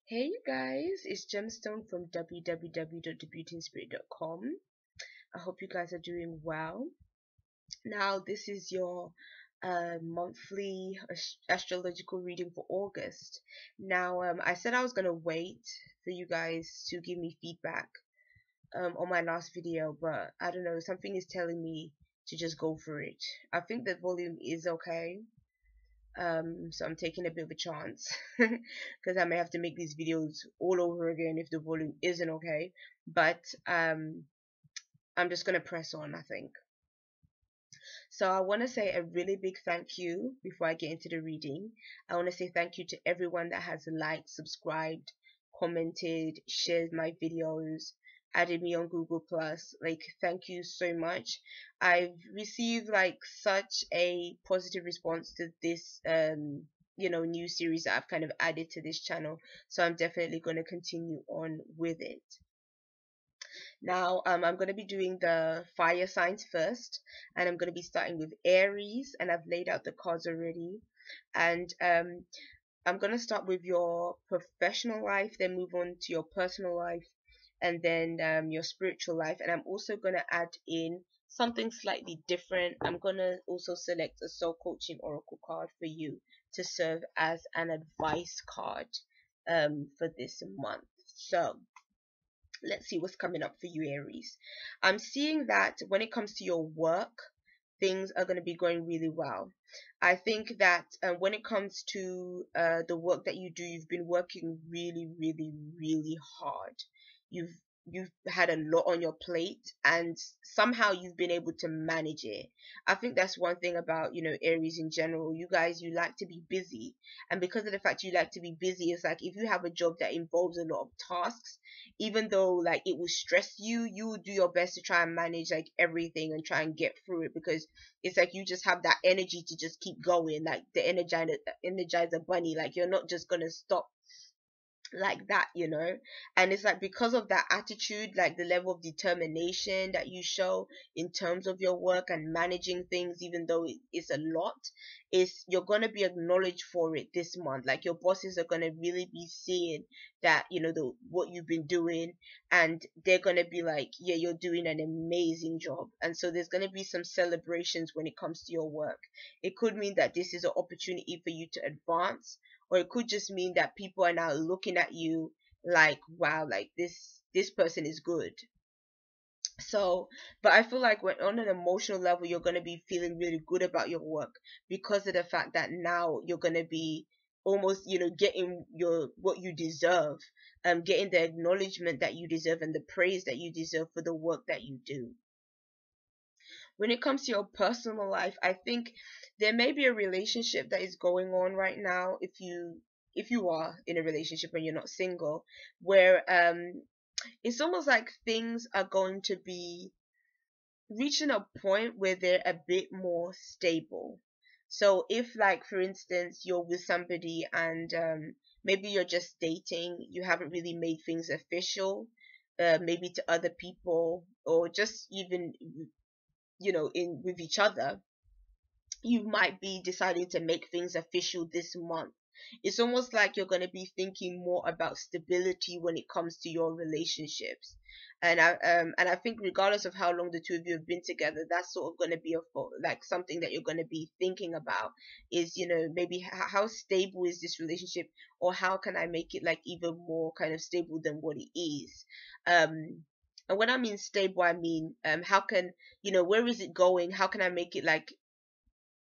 Hey you guys, it's Gemstone from www.thebeautyinspirit.com. I hope you guys are doing well. Now, this is your monthly astrological reading for August. Now, I said I was gonna wait for you guys to give me feedback on my last video, but I don't know, something is telling me to just go for it. I think the volume is okay. So I'm taking a bit of a chance because I may have to make these videos all over again if the volume isn't okay. But I'm just gonna press on, I think. So I want to say a really big thank you before I get into the reading. I want to say thank you to everyone that has liked, subscribed, commented, shared my videos, added me on Google Plus. Like, thank you so much. I've received like such a positive response to this new series that I've kind of added to this channel. So I'm definitely going to continue on with it. Now, I'm going to be doing the fire signs first, and I'm going to be starting with Aries, and I've laid out the cards already. And I'm going to start with your professional life, then move on to your personal life, and then your spiritual life. And I'm also going to add in something slightly different. I'm going to also select a soul coaching oracle card for you to serve as an advice card for this month. So let's see what's coming up for you, Aries. I'm seeing that when it comes to your work, things are going to be going really well. I think that when it comes to the work that you do, you've been working really, really, really hard. You've had a lot on your plate, and somehow you've been able to manage it. I think that's one thing about, Aries in general. You guys, you like to be busy, and because of the fact you like to be busy, it's like if you have a job that involves a lot of tasks, even though like it will stress you, you will do your best to try and manage like everything and try and get through it, because it's like you just have that energy to just keep going, like the energizer bunny. Like, you're not just gonna stop like that, and it's like because of that attitude, like the level of determination that you show in terms of your work and managing things, even though it's a lot, is you're going to be acknowledged for it this month. Like, your bosses are going to really be seeing that, what you've been doing, and they're going to be like, yeah, you're doing an amazing job. And so there's going to be some celebrations when it comes to your work. It could mean that this is an opportunity for you to advance, or it could just mean that people are now looking at you like, wow, like this person is good. So, but I feel like when on an emotional level, you're going to be feeling really good about your work, because of the fact that now you're going to be almost, getting your what you deserve, getting the acknowledgement that you deserve and the praise that you deserve for the work that you do. When it comes to your personal life, I think there may be a relationship that is going on right now, if you are in a relationship and you're not single, where it's almost like things are going to be reaching a point where they're a bit more stable. So if, like, for instance, you're with somebody and maybe you're just dating, you haven't really made things official, maybe to other people, or just even in with each other, you might be deciding to make things official this month. It's almost like you're going to be thinking more about stability when it comes to your relationships. And I think regardless of how long the two of you have been together, that's sort of going to be like something that you're going to be thinking about, is, maybe how stable is this relationship, or how can I make it like even more kind of stable than what it is. And when I mean stable, I mean, how can, where is it going? How can I make it like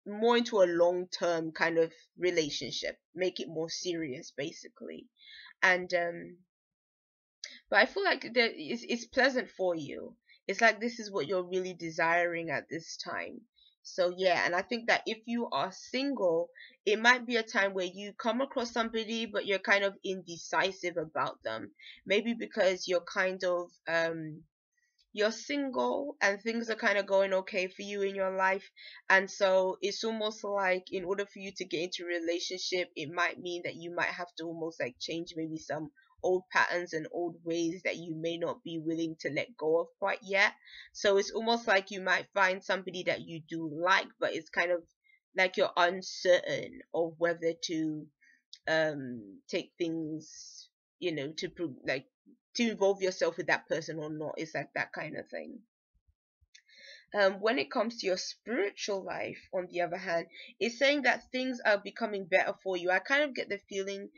more into a long term kind of relationship, make it more serious, basically. And but I feel like it's pleasant for you. It's like this is what you're really desiring at this time. So yeah, and I think that if you are single, it might be a time where you come across somebody, but you're kind of indecisive about them. Maybe because you're single and things are kind of going okay for you in your life, and so it's almost like in order for you to get into a relationship, it might mean that you might have to almost like change maybe some old patterns and old ways that you may not be willing to let go of quite yet. So it's almost like you might find somebody that you do like, but it's kind of like you're uncertain of whether to take things to involve yourself with that person or not. It's like that kind of thing. When it comes to your spiritual life, on the other hand, it's saying that things are becoming better for you. I kind of get the feeling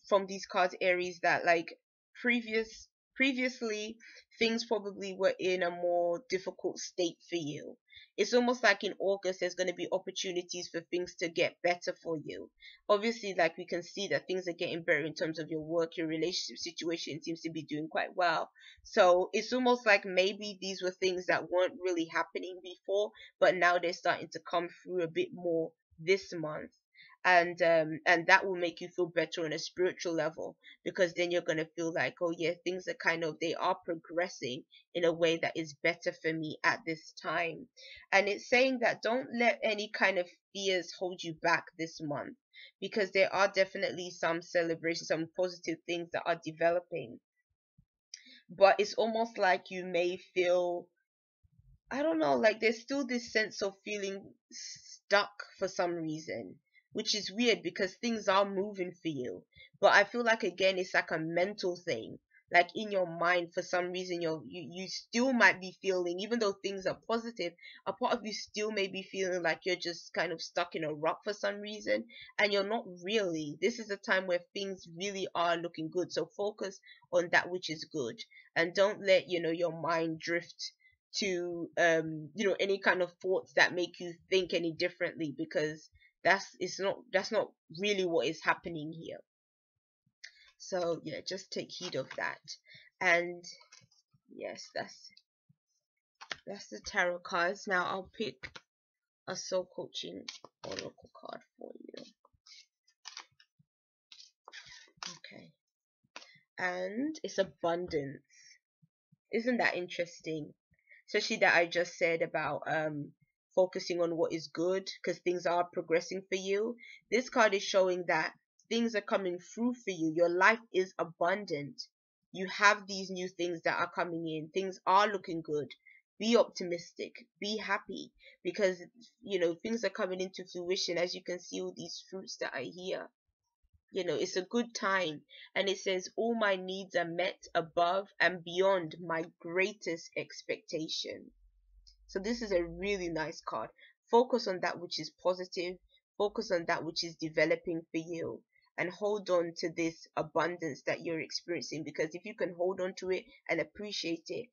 from these cards, Aries, that like previously things probably were in a more difficult state for you. It's almost like in August there's going to be opportunities for things to get better for you. Obviously, like we can see that things are getting better in terms of your work, your relationship situation seems to be doing quite well. So it's almost like maybe these were things that weren't really happening before, but now they're starting to come through a bit more this month. And that will make you feel better on a spiritual level, because then you're going to feel like, oh yeah, things are they are progressing in a way that is better for me at this time. And it's saying that don't let any kind of fears hold you back this month, because there are definitely some celebrations, some positive things that are developing, but it's almost like you may feel, I don't know, like there's still this sense of feeling stuck for some reason, which is weird because things are moving for you. But I feel like again it's like a mental thing. Like in your mind, for some reason, you still might be feeling, even though things are positive, a part of you still may be feeling like you're just kind of stuck in a rut for some reason, and you're not really. This is a time where things really are looking good. So focus on that which is good, and don't let your mind drift to any kind of thoughts that make you think any differently, because that's not really what is happening here. So yeah, just take heed of that. And yes, that's the tarot cards. Now I'll pick a soul coaching oracle card for you. Okay. And it's abundance. Isn't that interesting? Especially that I just said about focusing on what is good, because things are progressing for you. This card is showing that things are coming through for you. Your life is abundant. You have these new things that are coming in. Things are looking good. Be optimistic. Be happy, because things are coming into fruition. As you can see, all these fruits that are here. It's a good time. And it says, all my needs are met above and beyond my greatest expectation. So this is a really nice card. Focus on that which is positive. Focus on that which is developing for you. And hold on to this abundance that you're experiencing. Because if you can hold on to it and appreciate it,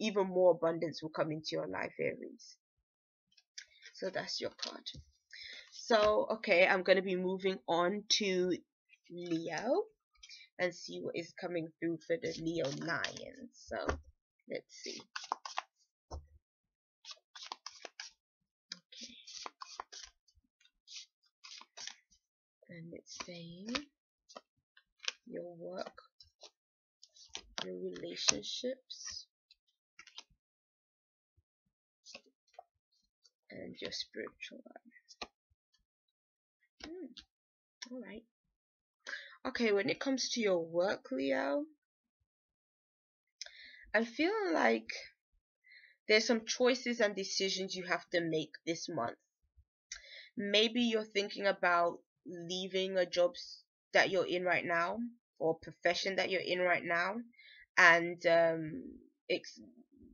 even more abundance will come into your life, Aries. So that's your card. So, okay, I'm going to be moving on to Leo and see what is coming through for the Leo Lions. So, let's see. Okay. And it's saying your work, your relationships, and your spiritual life. Alright. Okay, when it comes to your work, Leo, I feel like there's some choices and decisions you have to make this month. Maybe you're thinking about leaving a job that you're in right now, or profession that you're in right now, and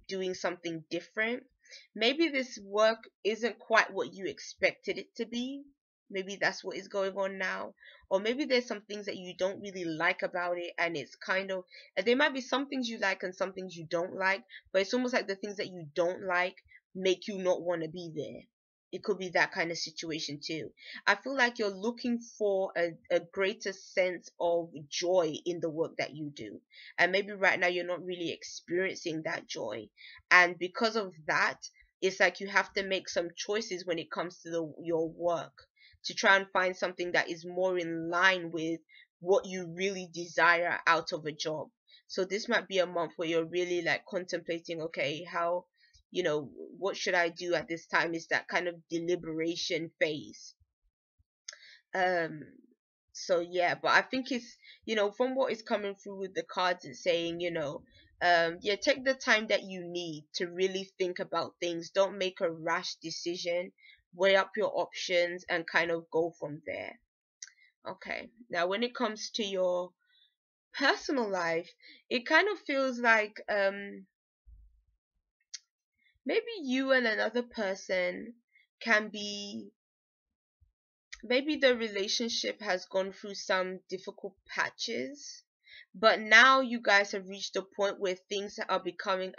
doing something different. Maybe this work isn't quite what you expected it to be. Maybe that's what is going on now. Or maybe there's some things that you don't really like about it, and it's kind of, and there might be some things you like and some things you don't like, but it's almost like the things that you don't like make you not want to be there. It could be that kind of situation too. I feel like you're looking for a greater sense of joy in the work that you do. And maybe right now you're not really experiencing that joy. And because of that, it's like you have to make some choices when it comes to your work, to try and find something that is more in line with what you really desire out of a job. So this might be a month where you're really like contemplating, okay, how, what should I do at this time? Is that kind of deliberation phase. So yeah, but I think it's, from what is coming through with the cards, it's saying, yeah, take the time that you need to really think about things. Don't make a rash decision. Weigh up your options and kind of go from there. Okay, now when it comes to your personal life, it kind of feels like maybe you and another person can be, maybe the relationship has gone through some difficult patches, but now you guys have reached a point where things are becoming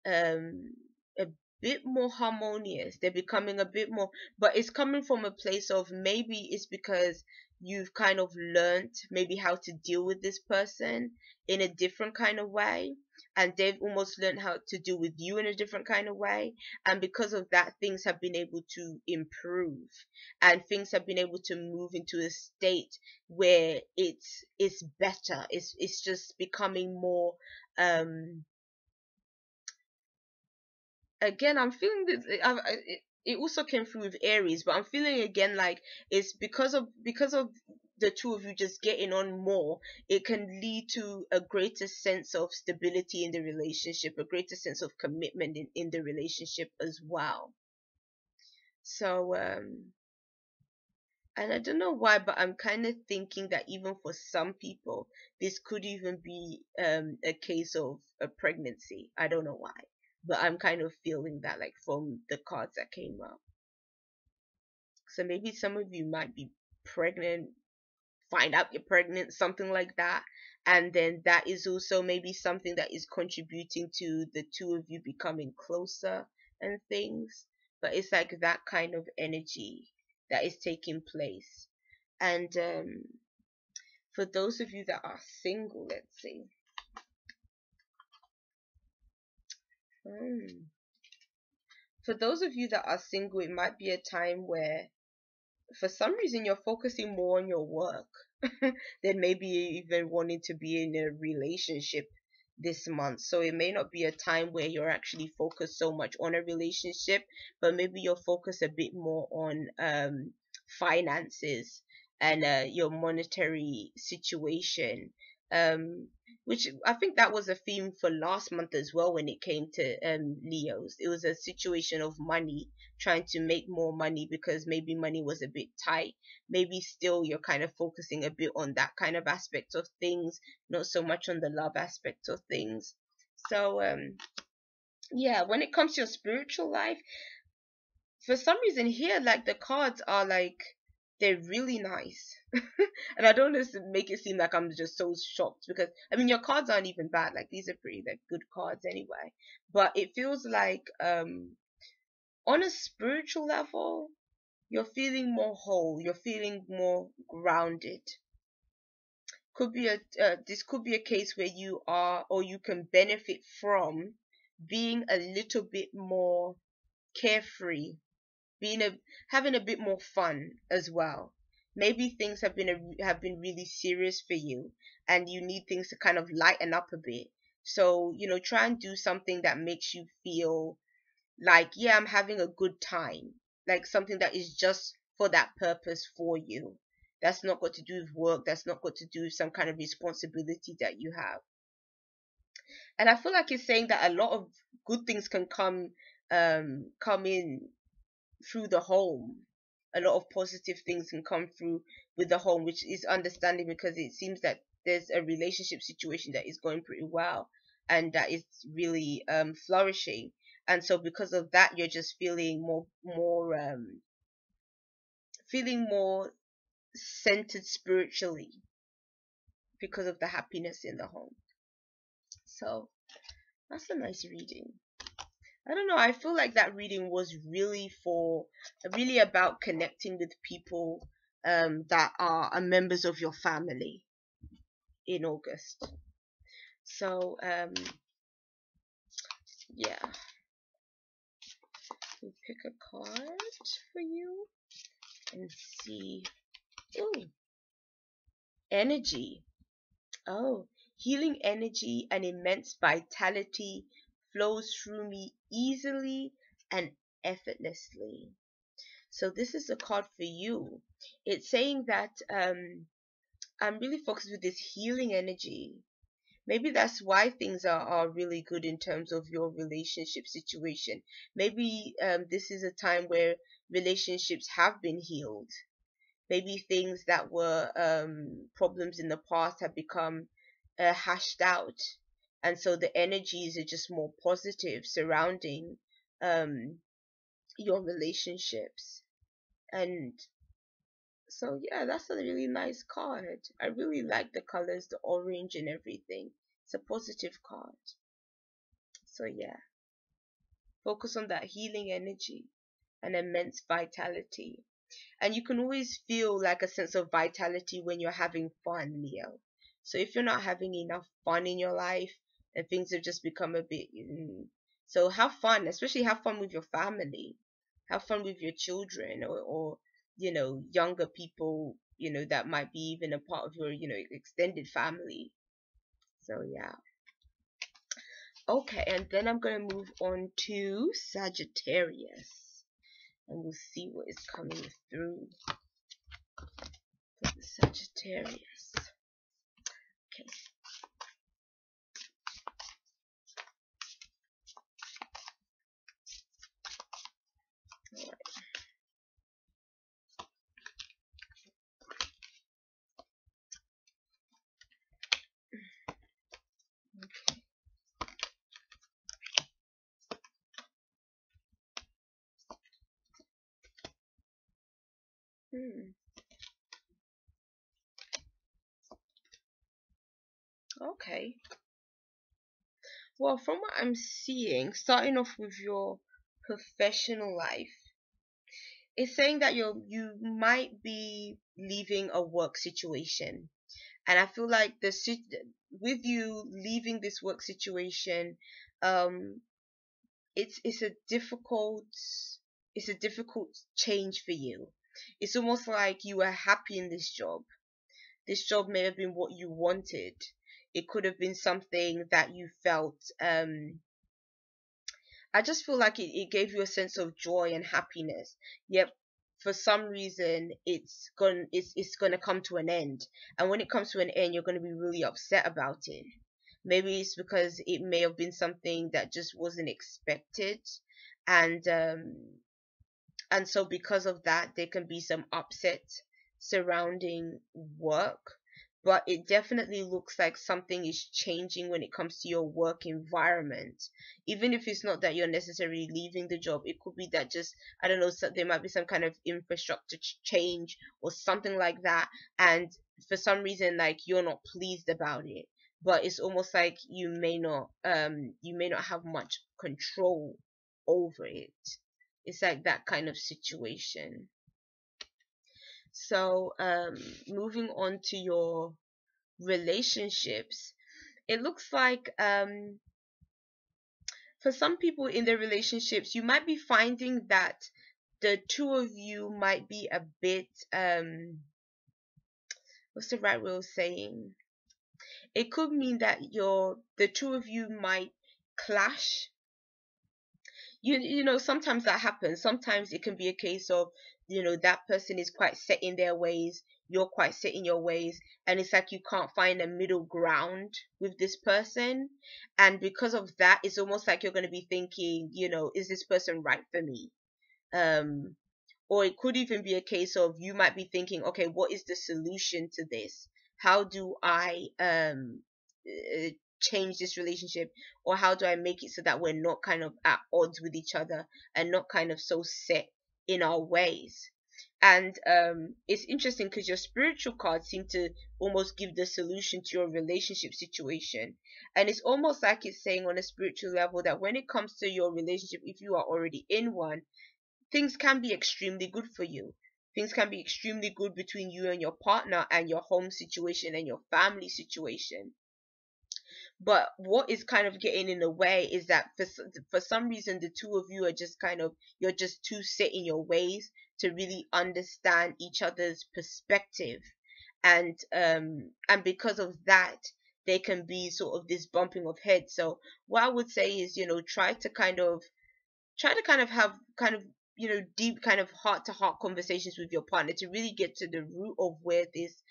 um a bit more harmonious. They're becoming a bit more, but it's coming from a place of, maybe it's because you've kind of learned maybe how to deal with this person in a different kind of way, and they've almost learned how to deal with you in a different kind of way, and because of that, things have been able to improve, and things have been able to move into a state where it's better. It's just becoming more um again, I'm feeling this. It also came through with Aries, but I'm feeling again like it's because of the two of you just getting on more. It can lead to a greater sense of stability in the relationship, a greater sense of commitment in the relationship as well. So and I don't know why, but I'm kind of thinking that even for some people, this could even be a case of a pregnancy. I don't know why, but I'm kind of feeling that, like, from the cards that came up. So maybe some of you might be pregnant, find out you're pregnant, something like that. And then that is also maybe something that is contributing to the two of you becoming closer and things. But it's like that kind of energy that is taking place. And for those of you that are single, let's see. Hmm. For those of you that are single, it might be a time where for some reason you're focusing more on your work than maybe even wanting to be in a relationship this month. So it may not be a time where you're actually focused so much on a relationship, but maybe you're focused a bit more on finances and your monetary situation. Um, which I think that was a theme for last month as well when it came to Leos. It was a situation of money, trying to make more money because maybe money was a bit tight. Maybe still you're kind of focusing a bit on that kind of aspect of things, not so much on the love aspect of things. So yeah, when it comes to your spiritual life, for some reason here, like, the cards are like, they're really nice. And I don't want to make it seem like I'm just so shocked, because I mean your cards aren't even bad. Like, these are pretty, like, good cards anyway. But it feels like on a spiritual level, you're feeling more whole, you're feeling more grounded. Could be a this could be a case where you are, or you can benefit from being a little bit more carefree, being a having a bit more fun as well. Maybe things have been really serious for you, and you need things to kind of lighten up a bit. So, try and do something that makes you feel like, yeah, I'm having a good time, like something that is just for that purpose for you. That's not got to do with work, that's not got to do with some kind of responsibility that you have. And I feel like it's saying that a lot of good things can come in through the home. A lot of positive things can come through with the home, which is understanding, because it seems that there's a relationship situation that is going pretty well and that is really flourishing. And so because of that, you're just feeling more centered spiritually because of the happiness in the home. So that's a nice reading. I don't know, I feel like that reading was really about connecting with people that are members of your family in August. So yeah, we'll pick a card for you and see. Ooh, energy. Oh, healing energy and immense vitality flows through me easily and effortlessly. So this is a card for you. It's saying that I'm really focused with this healing energy. Maybe that's why things are really good in terms of your relationship situation. Maybe this is a time where relationships have been healed. Maybe things that were problems in the past have become hashed out, and so the energies are just more positive surrounding um, your relationships. And so yeah, that's a really nice card. I really like the colors, the orange and everything. It's a positive card. So yeah, focus on that healing energy and immense vitality. And you can always feel like a sense of vitality when you're having fun, Leo. So if you're not having enough fun in your life and things have just become a bit, so have fun, especially have fun with your family, have fun with your children, or younger people, that might be even a part of your, extended family. So yeah. Okay, and then I'm gonna move on to Sagittarius, and we'll see what is coming through for the Sagittarius. Okay. All right. Hmm. Okay. Well, from what I'm seeing, starting off with your professional life, it's saying that you might be leaving a work situation, and I feel like with you leaving this work situation, um, it's a difficult change for you. It's almost like you were happy in this job. This job may have been what you wanted. It could have been something that you felt. I just feel like it gave you a sense of joy and happiness. Yet for some reason it's gonna come to an end. And when it comes to an end, you're gonna be really upset about it. Maybe it's because it may have been something that just wasn't expected, and so because of that there can be some upset surrounding work. But it definitely looks like something is changing when it comes to your work environment. Even if it's not that you're necessarily leaving the job, it could be that just, I don't know, so there might be some kind of infrastructure change or something like that, and for some reason like you're not pleased about it. But it's almost like you may not have much control over it. It's like that kind of situation. So, moving on to your relationships, it looks like for some people in their relationships, you might be finding that the two of you might be a bit what's the right way of saying? It could mean that the two of you might clash. Sometimes that happens. Sometimes it can be a case of, that person is quite set in their ways, you're quite set in your ways, and it's like you can't find a middle ground with this person. And because of that, it's almost like you're going to be thinking, is this person right for me? um or it could even be a case of you might be thinking, okay, what is the solution to this? How do I uh, change this relationship, or how do I make it so that we're not kind of at odds with each other and not kind of so set in our ways? And it's interesting because your spiritual cards seem to almost give the solution to your relationship situation. And it's almost like it's saying on a spiritual level that when it comes to your relationship, if you are already in one, things can be extremely good for you. Things can be extremely good between you and your partner and your home situation and your family situation. But what is kind of getting in the way is that for some reason the two of you are just kind of, you're just too set in your ways to really understand each other's perspective. And because of that, there can be sort of this bumping of heads. So what I would say is, try to kind of have kind of deep kind of heart to heart conversations with your partner to really get to the root of where this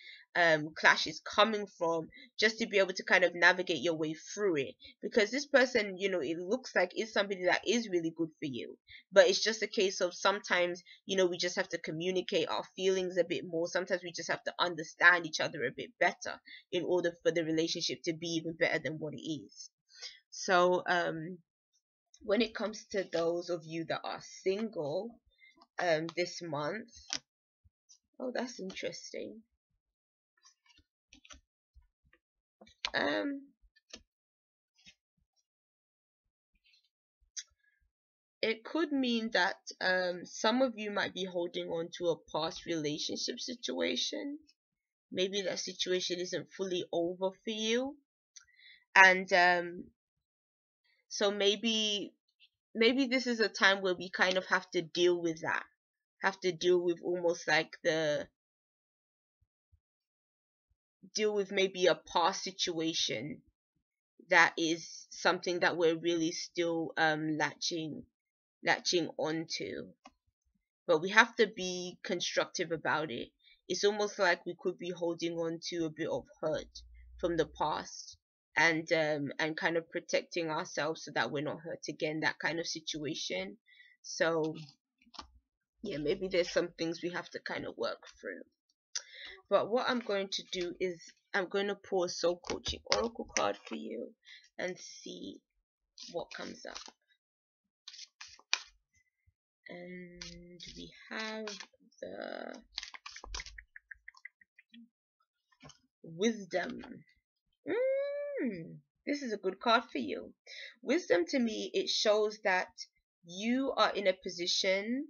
clash is coming from, just to be able to kind of navigate your way through it. Because this person, it looks like is somebody that is really good for you, but it's just a case of sometimes, we just have to communicate our feelings a bit more. Sometimes we just have to understand each other a bit better in order for the relationship to be even better than what it is. So when it comes to those of you that are single this month, oh, that's interesting. It could mean that some of you might be holding on to a past relationship situation. Maybe that situation isn't fully over for you, and so maybe this is a time where we kind of have to deal with that, have to deal with almost like deal with maybe a past situation that is something that we're really still latching onto. But we have to be constructive about it. It's almost like we could be holding on to a bit of hurt from the past, and kind of protecting ourselves so that we're not hurt again, that kind of situation. So yeah, maybe there's some things we have to kind of work through. But what I'm going to do is I'm going to pull a soul coaching oracle card for you and see what comes up. And we have the wisdom. This is a good card for you. Wisdom, to me, it shows that you are in a position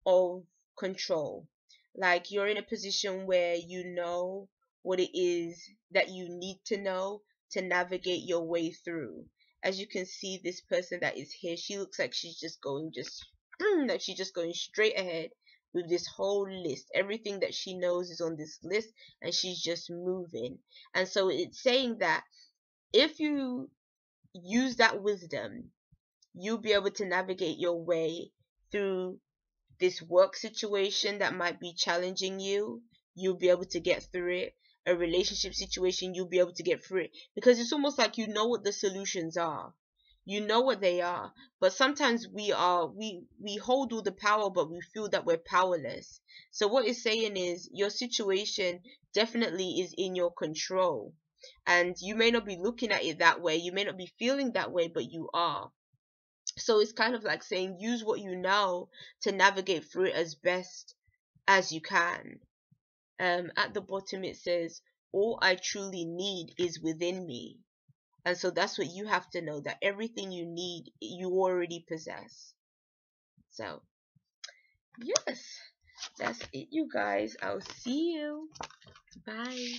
of control. Like you're in a position where you know what it is that you need to know to navigate your way through. As you can see, this person that is here, she looks like she's just going like she's just going straight ahead with this whole list. Everything that she knows is on this list, and she's just moving. And so it's saying that if you use that wisdom, you'll be able to navigate your way through this work situation that might be challenging you. You'll be able to get through it. A relationship situation, you'll be able to get through it, because it's almost like you know what the solutions are. You know what they are, but sometimes we hold all the power, but we feel that we're powerless. So what it's saying is your situation definitely is in your control, and you may not be looking at it that way, you may not be feeling that way, but you are. So it's kind of like saying use what you know to navigate through it as best as you can. At the bottom it says, all I truly need is within me. And so that's what you have to know, that everything you need, you already possess. So, yes, that's it, you guys. I'll see you. Bye.